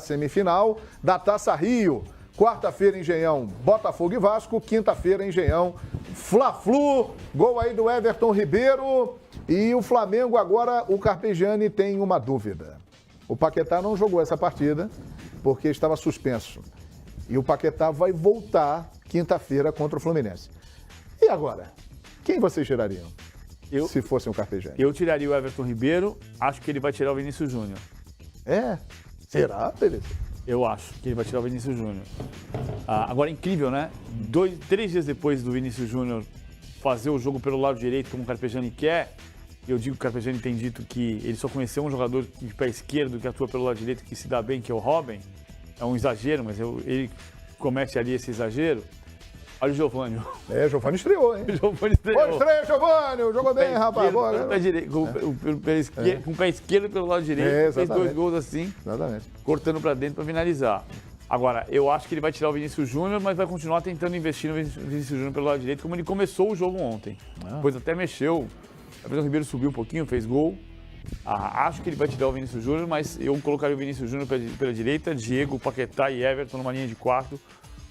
semifinal da Taça Rio. Quarta-feira, Engenhão, Botafogo e Vasco. Quinta-feira, Engenhão, Fla-Flu. Gol aí do Everton Ribeiro. E o Flamengo agora, o Carpegiani tem uma dúvida. O Paquetá não jogou essa partida porque estava suspenso. E o Paquetá vai voltar quinta-feira contra o Fluminense. E agora? Quem vocês tirariam? Se fossem o Carpegiani? Eu tiraria o Everton Ribeiro. Acho que ele vai tirar o Vinícius Júnior. É? Será, beleza? Eu acho que ele vai tirar o Vinícius Júnior. Agora, incrível, né? 3 dias depois do Vinícius Júnior fazer o jogo pelo lado direito, como o Carpegiani quer, eu digo que o Carpegiani tem dito que ele só conheceu um jogador de pé esquerdo que atua pelo lado direito, que se dá bem, que é o Robin. É um exagero, mas ele comete ali esse exagero. Olha o Giovani. O Giovani estreou, hein? O Giovani estreou. Estreia, Giovani! Jogou bem, rapaz. Com o pé esquerdo pelo lado direito, fez 2 gols assim, cortando para dentro para finalizar. Agora, eu acho que ele vai tirar o Vinícius Júnior, mas vai continuar tentando investir no Vinícius Júnior pelo lado direito, como ele começou o jogo ontem. Depois até mexeu. O Everton Ribeiro subiu um pouquinho, fez gol. Acho que ele vai tirar o Vinícius Júnior, mas eu colocaria o Vinícius Júnior pela direita, Diego, Paquetá e Everton numa linha de quarto,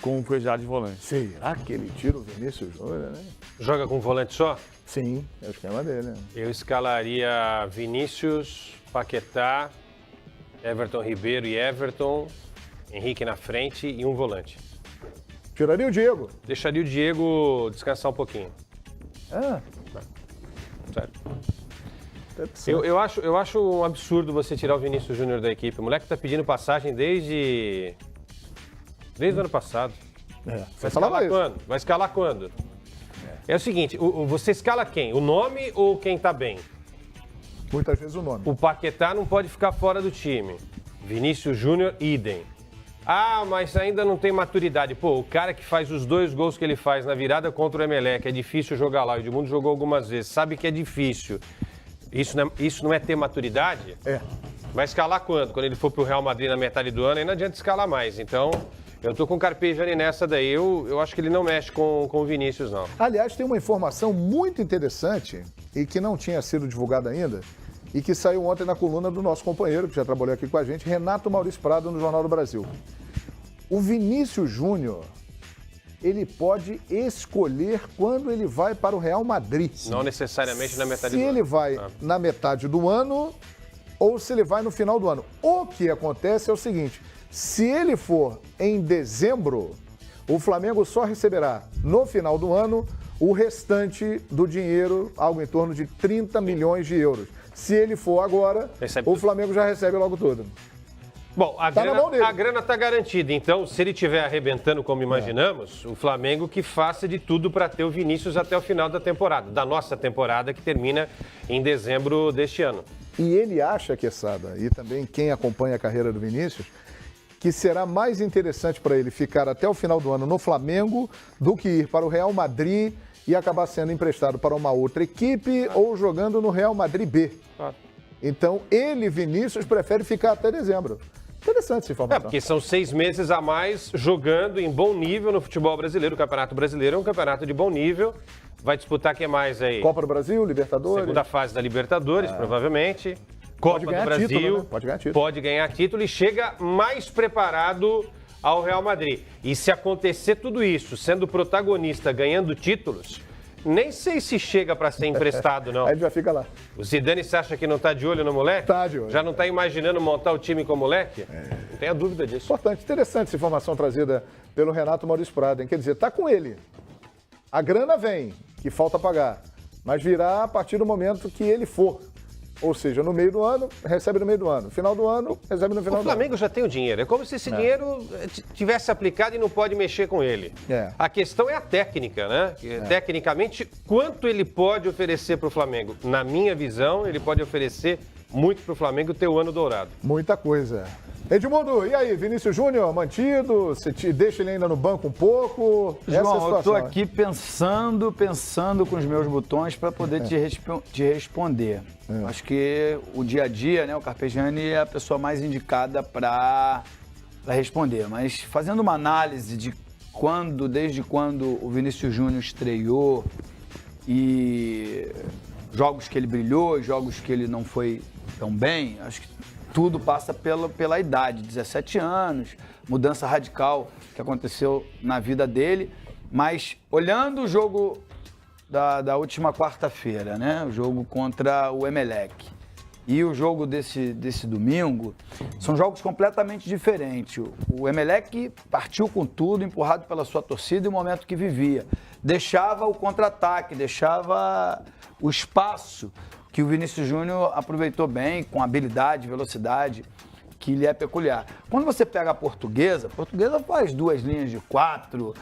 com o Cuejá de volante. Será que ele tira o Vinícius Júnior, né? Joga com volante só? Sim, é o esquema dele. Né? Eu escalaria Vinícius, Paquetá, Everton Ribeiro e Everton, Henrique na frente e um volante. Tiraria o Diego? Deixaria o Diego descansar um pouquinho. Sério. Eu acho um absurdo você tirar o Vinícius Júnior da equipe. O moleque tá pedindo passagem desde o ano passado. Vai escalar quando? Vai escalar quando? É o seguinte, você escala quem? O nome ou quem tá bem? Muitas vezes o nome. O Paquetá não pode ficar fora do time. Vinícius Júnior, idem. Mas ainda não tem maturidade. Pô, o cara que faz os 2 gols que ele faz na virada contra o Emelec, é difícil jogar lá. O Edmundo jogou algumas vezes, sabe que é difícil. Isso não é ter maturidade? Vai escalar quando? Quando ele for pro Real Madrid na metade do ano, aí não adianta escalar mais. Então, eu tô com o Carpegiani nessa daí. Eu acho que ele não mexe com o Vinícius, não. Aliás, tem uma informação muito interessante e que não tinha sido divulgada ainda e que saiu ontem na coluna do nosso companheiro, que já trabalhou aqui com a gente, Renato Maurício Prado, no Jornal do Brasil. O Vinícius Júnior, ele pode escolher quando ele vai para o Real Madrid. Não necessariamente na metade do ano. Se ele vai na metade do ano ou se ele vai no final do ano. O que acontece é o seguinte, se ele for em dezembro, o Flamengo só receberá no final do ano o restante do dinheiro, algo em torno de 30 milhões de euros. Se ele for agora, o Flamengo já recebe logo tudo. Bom, a grana está garantida, então se ele estiver arrebentando como imaginamos, o Flamengo que faça de tudo para ter o Vinícius até o final da temporada, da nossa temporada que termina em dezembro deste ano. E ele acha, Quesada, e também quem acompanha a carreira do Vinícius, que será mais interessante para ele ficar até o final do ano no Flamengo do que ir para o Real Madrid e acabar sendo emprestado para uma outra equipe ou jogando no Real Madrid B. Então, ele, Vinícius, prefere ficar até dezembro. Interessante essa informação. Porque são 6 meses a mais jogando em bom nível no futebol brasileiro. O Campeonato Brasileiro é um campeonato de bom nível. Vai disputar quem mais aí? Copa do Brasil, Libertadores. Segunda fase da Libertadores, provavelmente. Copa do Brasil. Título, né? Pode ganhar título e chega mais preparado ao Real Madrid. E se acontecer tudo isso, sendo protagonista, ganhando títulos, nem sei se chega para ser emprestado, não. Aí ele já fica lá. O Zidane, você acha que não tá de olho no moleque? Tá de olho. Já não tá imaginando montar o time com o moleque? Não tenha dúvida disso. Importante, interessante essa informação trazida pelo Renato Maurício Prado, hein? Quer dizer, tá com ele. A grana vem, que falta pagar, mas virá a partir do momento que ele for. Ou seja, no meio do ano, recebe no meio do ano. Final do ano, recebe no final do ano. O Flamengo já tem o dinheiro. É como se esse dinheiro tivesse aplicado e não pode mexer com ele. A questão é a técnica, né? Tecnicamente, quanto ele pode oferecer para o Flamengo? Na minha visão, ele pode oferecer muito para o Flamengo ter o ano dourado. Muita coisa. Edmundo, e aí, Vinícius Júnior mantido? Você deixa ele ainda no banco um pouco? João, eu estou aqui pensando com os meus botões para poder te responder. Acho que o dia a dia, né, o Carpegiani é a pessoa mais indicada para responder. Mas fazendo uma análise de desde quando o Vinícius Júnior estreou e jogos que ele brilhou, jogos que ele não foi tão bem, acho que tudo passa pela idade, 17 anos, mudança radical que aconteceu na vida dele. Mas olhando o jogo da última quarta-feira, né? O jogo contra o Emelec e o jogo desse domingo, são jogos completamente diferentes. O Emelec partiu com tudo, empurrado pela sua torcida e o momento que vivia. Deixava o contra-ataque, deixava o espaço que o Vinícius Júnior aproveitou bem, com habilidade, velocidade, que lhe é peculiar. Quando você pega a Portuguesa faz 2 linhas de 4,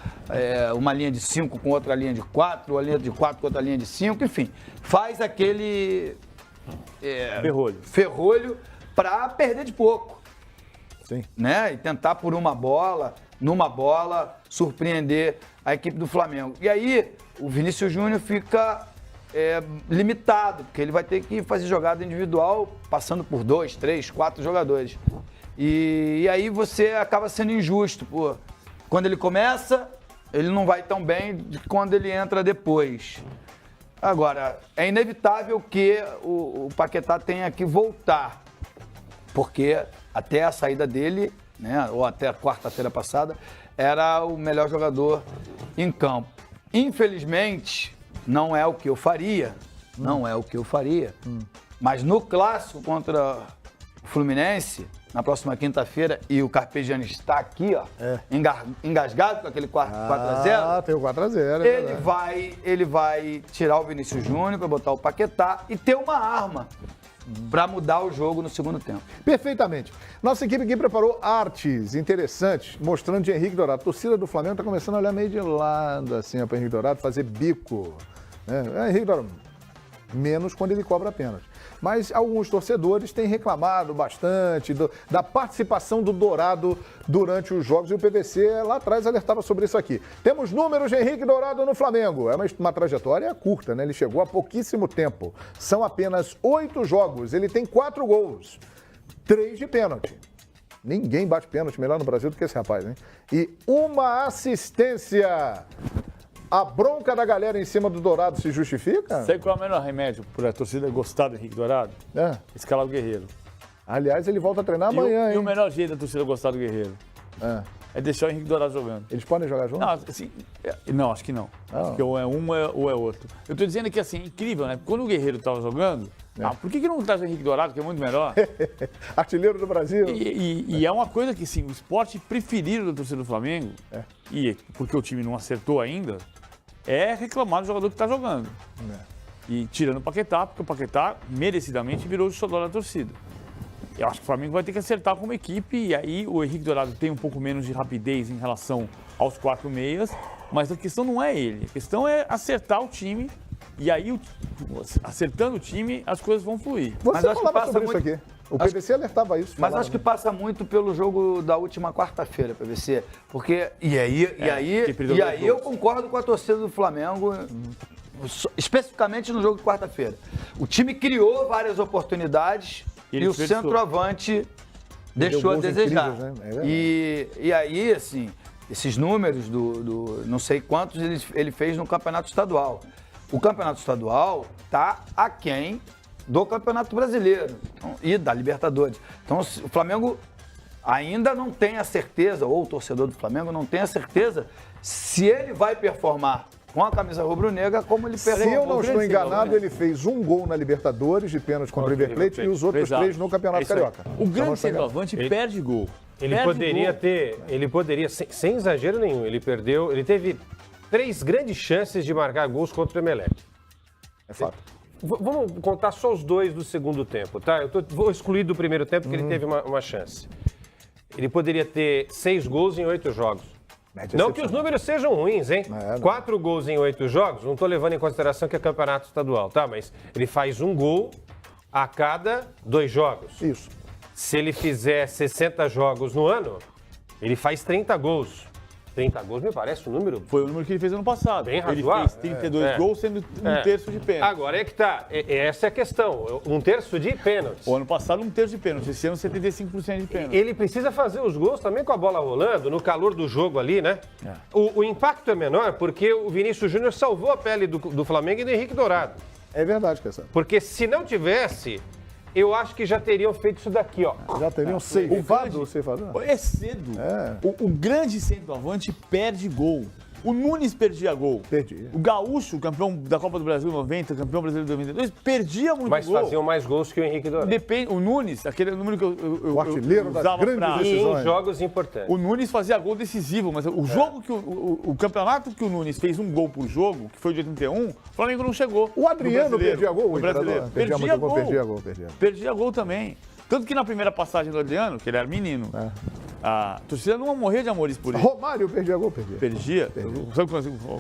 uma linha de 5 com outra linha de 4, uma linha de 4 com outra linha de 5, enfim, faz aquele ferrolho para perder de pouco. Sim. Né? E tentar por numa bola, surpreender a equipe do Flamengo. E aí o Vinícius Júnior fica limitado, porque ele vai ter que fazer jogada individual passando por 2, 3, 4 jogadores. E aí você acaba sendo injusto. Quando ele começa, ele não vai tão bem de quando ele entra depois. Agora, é inevitável que o Paquetá tenha que voltar, porque até a saída dele, né, ou até a quarta-feira passada, era o melhor jogador em campo. Infelizmente, não é o que eu faria, mas no clássico contra o Fluminense, na próxima quinta-feira, e o Carpegiani está aqui, ó, engasgado com aquele 4x0. Ah, tem o 4x0. Ele vai tirar o Vinícius Júnior para botar o Paquetá e ter uma arma para mudar o jogo no segundo tempo. Perfeitamente. Nossa equipe aqui preparou artes interessantes, mostrando de Henrique Dourado. A torcida do Flamengo está começando a olhar meio de lado, assim, para Henrique Dourado, fazer bico. Henrique Dourado, menos quando ele cobra pênalti. Mas alguns torcedores têm reclamado bastante da participação do Dourado durante os jogos, e o PVC lá atrás alertava sobre isso aqui. Temos números de Henrique Dourado no Flamengo. É uma trajetória curta, né? Ele chegou há pouquíssimo tempo. São apenas 8 jogos. Ele tem 4 gols, 3 de pênalti. Ninguém bate pênalti melhor no Brasil do que esse rapaz, hein? E 1 assistência. A bronca da galera em cima do Dourado se justifica? Sabe qual é o melhor remédio para a torcida gostar do Henrique Dourado? Escalar o Guerreiro. Aliás, ele volta a treinar amanhã, hein? E o melhor jeito da torcida gostar do Guerreiro é deixar o Henrique Dourado jogando. Eles podem jogar juntos? Não, assim, não, acho que não. Porque ou é um ou é outro. Eu tô dizendo que, assim, incrível, né? Quando o Guerreiro estava jogando, por que não traz o Henrique Dourado, que é muito melhor? Artilheiro do Brasil. E é uma coisa que, assim, o esporte preferido da torcida do Flamengo, e porque o time não acertou ainda, é reclamar do jogador que está jogando. E tirando o Paquetá, porque o Paquetá merecidamente virou o xodó da torcida. Eu acho que o Flamengo vai ter que acertar como equipe, e aí o Henrique Dourado tem um pouco menos de rapidez em relação aos 4 meias, mas a questão não é ele, a questão é acertar o time, e aí acertando o time as coisas vão fluir. Você falava sobre isso aqui. O PVC alertava isso. Mas acho que passa muito pelo jogo da última quarta-feira, PVC. Porque. E aí eu concordo com a torcida do Flamengo, especificamente no jogo de quarta-feira. O time criou várias oportunidades e o centroavante deixou a desejar. Incríveis, né? E aí, assim, esses números do não sei quantos ele fez no Campeonato Estadual. O Campeonato Estadual está aquém do Campeonato Brasileiro e da Libertadores. Então, o Flamengo ainda não tem a certeza, ou o torcedor do Flamengo não tem a certeza, se ele vai performar com a camisa rubro-negra como ele performou. Se eu não estou enganado, ele fez 1 gol na Libertadores de pênalti contra o River Plate e os outros 3 no Campeonato Carioca. O grande centroavante perde gol. Ele poderia, sem exagero nenhum, ele teve 3 grandes chances de marcar gols contra o Emelec. É fato. Vamos contar só os 2 do segundo tempo, tá? Vou excluir do primeiro tempo porque ele teve uma chance. Ele poderia ter 6 gols em 8 jogos. Não que os números sejam ruins, hein? 4 gols em 8 jogos, não estou levando em consideração que é campeonato estadual, tá? Mas ele faz 1 gol a cada 2 jogos. Isso. Se ele fizer 60 jogos no ano, ele faz 30 gols. 30 gols me parece um número... Foi o número que ele fez ano passado. Bem razoável. Ele fez 32 gols, sendo 1/3 de pênalti. Agora é que tá. Essa é a questão. 1/3 de pênalti. O ano passado, 1/3 de pênalti. Esse ano, 75% de pênalti. Ele precisa fazer os gols também com a bola rolando, no calor do jogo ali, né? O impacto é menor porque o Vinícius Júnior salvou a pele do Flamengo e do Henrique Dourado. É verdade, Cassandra. Porque se não tivesse, Eu acho que já teriam feito isso daqui, ó. Já teriam ceifado o ceifador? É cedo. O grande centroavante perde gol. O Nunes perdia gol. Perdia. O Gaúcho, campeão da Copa do Brasil 90, campeão brasileiro de 92, perdia muito Mas gol. Mas faziam mais gols que o Henrique Dourado. Depende, o Nunes, aquele número que eu artilheiro das usava grandes pra... decisões. E em jogos importantes. O Nunes fazia gol decisivo, mas o jogo que o campeonato que o Nunes fez um gol por jogo, que foi de 81, o Flamengo não chegou. O Adriano perdia gol, o brasileiro. Perdia gol. Perdia gol também. Tanto que na primeira passagem do Adriano, que ele era menino, a torcida não morria de amores por ele. Romário perdia gol, perdia.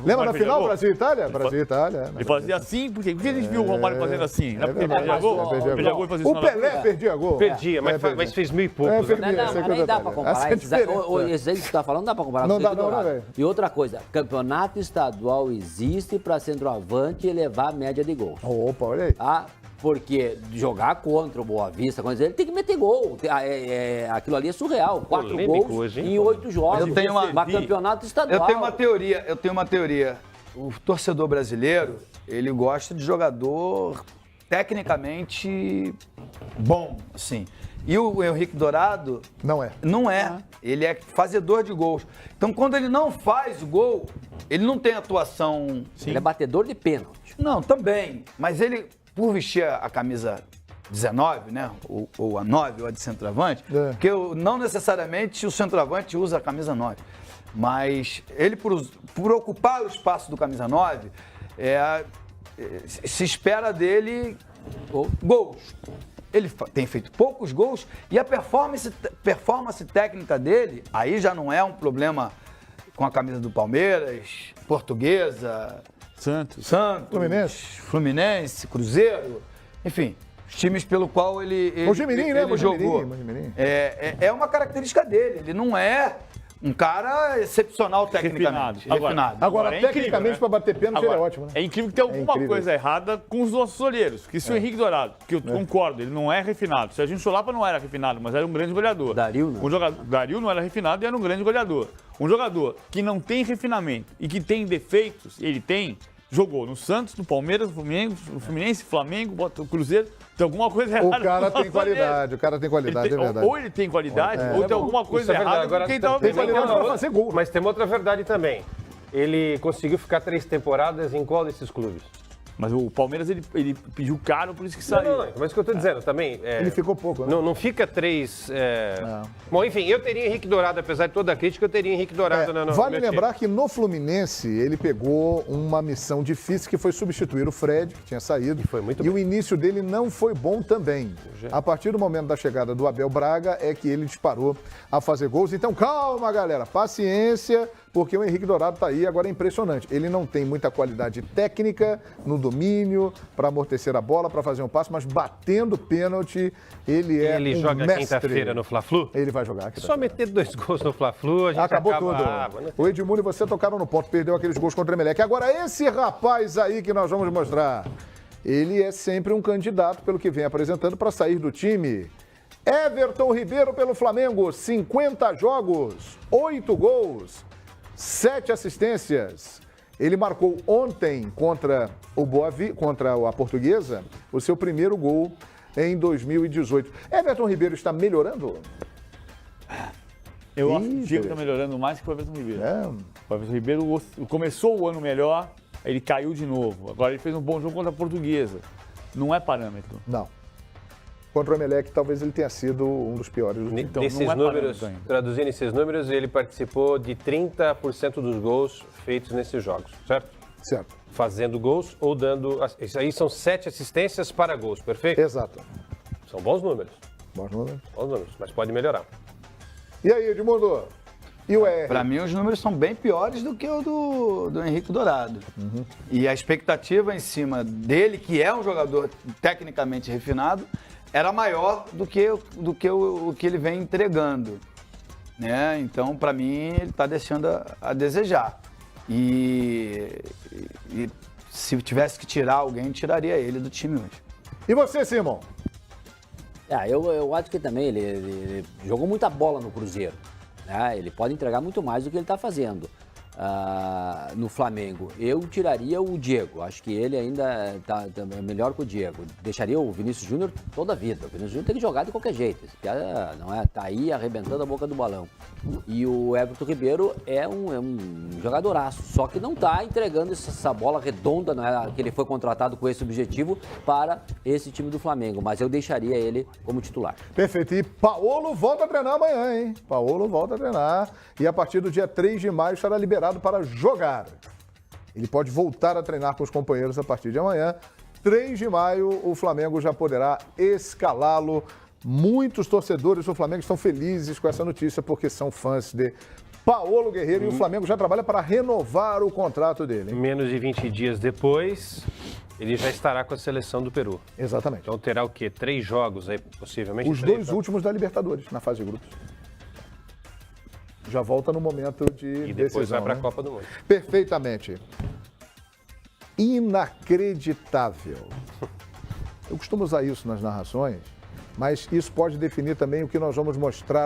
Lembra na final, Brasil e Itália? Brasil e Itália. Ele fazia assim, porque a gente viu o Romário fazendo assim? Não é porque ele perdia gol? Perdia gol e fazia isso. O Pelé perdia gol. Perdia, mas fez 1.000 e poucos. Não, nem dá pra comparar. Esses aí que você está falando, não dá pra comparar. Não dá, não, velho. E outra coisa, campeonato estadual existe pra centroavante elevar a média de gols. Opa, olha aí. Porque jogar contra o Boa Vista, ele tem que meter gol. Aquilo ali é surreal. 4 gols hoje, em 8 jogos. Eu tenho uma campeonato estadual. Eu tenho uma teoria. O torcedor brasileiro, ele gosta de jogador tecnicamente bom, assim. E o Henrique Dourado... Não é. Não é. Ele é fazedor de gols. Então, quando ele não faz o gol, ele não tem atuação... Sim. Ele é batedor de pênalti. Não, também. Mas ele... Por vestir a camisa 19, né? Ou a 9, ou a de centroavante, porque não necessariamente o centroavante usa a camisa 9. Mas ele, por ocupar o espaço do camisa 9, se espera dele gols. Ele tem feito poucos gols e a performance técnica dele, aí já não é um problema com a camisa do Palmeiras, Portuguesa... Santos, Fluminense, Cruzeiro, enfim, os times pelo qual ele jogou. É uma característica dele, ele não é um cara excepcional tecnicamente. Agora tecnicamente, para bater pênalti, ele é ótimo, né? É incrível que tem alguma coisa errada com os nossos olheiros. Porque se o Henrique Dourado, que eu concordo, ele não é refinado. Se a gente Solapa não era refinado, mas era um grande goleador. Dario não. Dario não era refinado e era um grande goleador. Um jogador que não tem refinamento e que tem defeitos, ele jogou no Santos, no Palmeiras, no Fluminense, Flamengo, Cruzeiro. Tem alguma coisa errada. O cara tem qualidade, é verdade. Ou ele tem qualidade, ou tem alguma coisa errada. Agora, quem tem qualidade para fazer gol. Mas tem uma outra verdade também. Ele conseguiu ficar 3 temporadas em qual desses clubes? Mas o Palmeiras, ele pediu caro, por isso que saiu. Não, mas o que eu estou dizendo também... ele ficou pouco, né? Não fica 3... Bom, enfim, eu teria Henrique Dourado, apesar de toda a crítica, eu teria Henrique Dourado no Vale lembrar que no Fluminense, ele pegou uma missão difícil, que foi substituir o Fred, que tinha saído. E foi muito bem. O início dele não foi bom também. A partir do momento da chegada do Abel Braga, é que ele disparou a fazer gols. Então, calma, galera, paciência, porque o Henrique Dourado está aí, agora é impressionante. Ele não tem muita qualidade técnica no domínio, para amortecer a bola, para fazer um passe, mas batendo pênalti, ele é Ele joga quinta-feira no Fla-Flu? Ele vai jogar. Só meter 2 gols no Fla-Flu, a gente acabou tudo. Né? O Edmundo e você tocaram no ponto, perdeu aqueles gols contra o Emelec. Agora, esse rapaz aí que nós vamos mostrar, ele é sempre um candidato, pelo que vem apresentando, para sair do time. Everton Ribeiro pelo Flamengo, 50 jogos, 8 gols, 7 assistências. Ele marcou ontem contra a Portuguesa o seu primeiro gol em 2018. Everton Ribeiro está melhorando? Eu acho que o Diego está melhorando mais que o Everton Ribeiro. O Everton Ribeiro começou o ano melhor, ele caiu de novo. Agora ele fez um bom jogo contra a Portuguesa. Não é parâmetro. Não. Contra o Emelec, talvez ele tenha sido um dos piores. Então, traduzindo esses números, ele participou de 30% dos gols feitos nesses jogos, certo? Certo. Fazendo gols ou dando... Isso aí são 7 assistências para gols, perfeito? Exato. São bons números. Bons números, mas pode melhorar. E aí, Edmundo? E o R? Para mim, os números são bem piores do que o do Henrique Dourado. E a expectativa em cima dele, que é um jogador tecnicamente refinado, era maior do que o que ele vem entregando. Né? Então, para mim, ele está deixando a desejar. E se tivesse que tirar alguém, tiraria ele do time hoje. E você, Simon? Eu acho que também ele jogou muita bola no Cruzeiro. Né? Ele pode entregar muito mais do que ele está fazendo. no Flamengo. Eu tiraria o Diego. Acho que ele ainda tá melhor que o Diego. Deixaria o Vinícius Júnior toda a vida. O Vinícius Júnior tem que jogar de qualquer jeito. Esse cara não é, tá aí arrebentando a boca do balão. E o Everton Ribeiro é um jogadoraço, só que não está entregando essa bola redonda, não é, que ele foi contratado com esse objetivo para esse time do Flamengo. Mas eu deixaria ele como titular. Perfeito. E Paulo volta a treinar amanhã, hein? Paulo volta a treinar e a partir do dia 3 de maio estará liberado para jogar. Ele pode voltar a treinar com os companheiros a partir de amanhã. 3 de maio, o Flamengo já poderá escalá-lo. Muitos torcedores do Flamengo estão felizes com essa notícia, porque são fãs de Paulo Guerreiro e o Flamengo já trabalha para renovar o contrato dele. Menos de 20 dias depois, ele já estará com a seleção do Peru. Exatamente. Então terá o quê? 3 jogos aí, possivelmente? Os 2 últimos da Libertadores, na fase de grupos. Já volta no momento de decisão. E depois vai para a Copa do Mundo. Perfeitamente. Inacreditável. Eu costumo usar isso nas narrações, mas isso pode definir também o que nós vamos mostrar